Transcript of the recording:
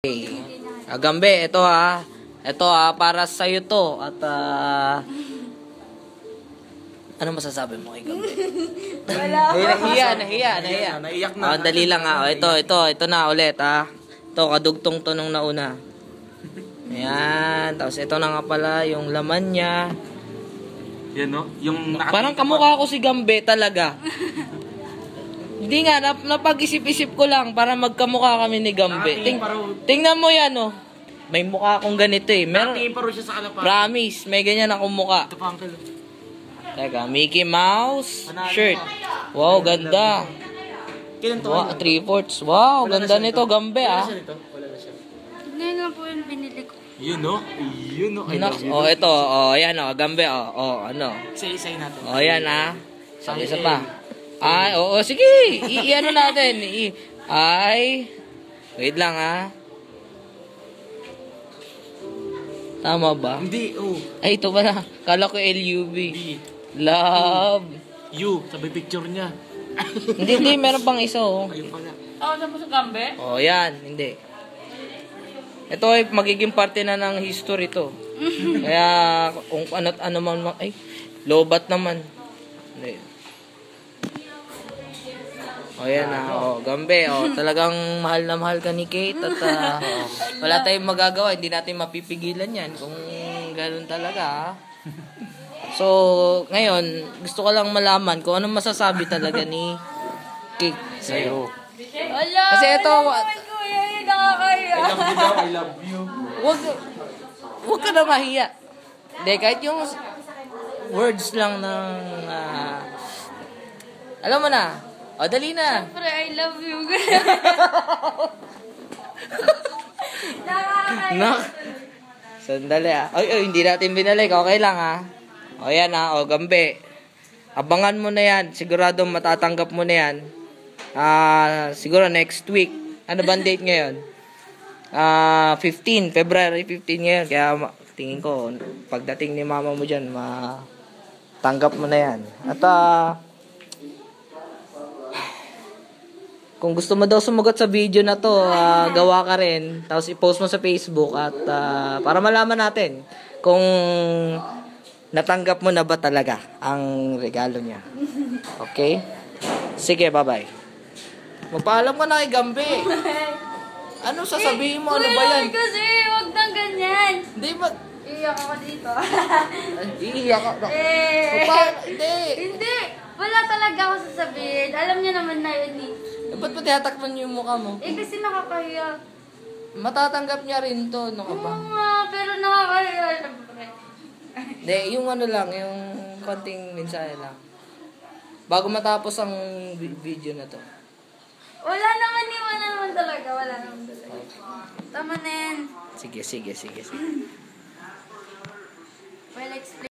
Okay. Gambe, ito ha. Ito ha, para sa'yo to. At ano masasabi mo kay Gambe? Wala. Nahiya. Naiyak na. Dali lang ha. Ito na ulit ha. Ito, kadugtong to nung nauna. Ayan. Tapos ito na nga pala yung laman niya. Yan no? Yung Parang kamukha ko si Gambe talaga. Hindi nga, napag-isip-isip ko lang para magkamukha kami ni Gambe. Tingnan mo yan, oh. May mukha akong ganito eh. Nakatingin pa rin siya sa kalapan. Promise, may ganyan akong mukha. Ito pa, uncle. Teka, Mickey Mouse shirt. Wow, ganda. Kailan to? Wow, 3/4. Wow, ganda nito, Gambe ah. Wala na siya. Ngayon lang po yung binili ko. Yun no? Yun no? I love you. Oh, ito. Oh, yan oh, Gambe oh. Oh, ano. Isa-isay natin. Oh, yan ah. Isa pa. Ay, oo, sige. I-ano natin. Wait lang ah. Tama ba? Hindi, oh. Ay, ito pala. Kala ko LUV. B. Love. You. Sabi picture niya. Hindi. Meron pang isa, oh. Ayun pala. Saan po sa Gambe? Oh, yan. Hindi. Ito ay magiging parte na ng history to. Kaya, kung ano man, ay, lobat naman. Hindi. Oh, yan na. Oh, Gambe. Oh, talagang mahal na mahal ka ni Kate. At wala tayong magagawa. Hindi natin mapipigilan yan kung gano'n talaga. Ha? So, ngayon, gusto ko lang malaman kung anong masasabi talaga ni Kate sa'yo. Wala. Kasi ito, nakakaya. I love you daw, I love you. Huwag ka na mahiya. Hindi, kahit yung words lang ng... alam mo na. O, dali na. Siyempre, I love you. Nakakaya. Sandali ah. Ay, hindi natin binalik. Okay lang ah. O, yan ah. O, Gambe. Abangan mo na yan. Sigurado matatanggap mo na yan. Siguro next week. Ano ba ang date ngayon? 15. February 15 ngayon. Kaya tingin ko, pagdating ni mama mo dyan, matanggap mo na yan. At kung gusto mo daw sumagot sa video na to, gawa ka rin. Tapos i-post mo sa Facebook at para malaman natin kung natanggap mo na ba talaga ang regalo niya. Okay? Sige, bye-bye. Magpaalam ka na kay Gambe. Ano sasabihin mo? Ano ba yan? Kasi, wag nang ganyan. Hindi ba? Iiyak ako dito. Iiyak ka. Hindi. Hindi. Wala talaga ako sasabihin. Alam niyo naman na yun eh. Ba't ba tinatakpan niyo yung mukha mo? Kasi nakakahiya. Matatanggap niya rin to. Ano ka ba? Oo nga, pero nakakahiya. Siyempre. Hindi, yung ano lang, yung konting mensahe lang. Bago matapos ang video na to. Wala naman talaga. Tama na yan. Sige. Well, explain.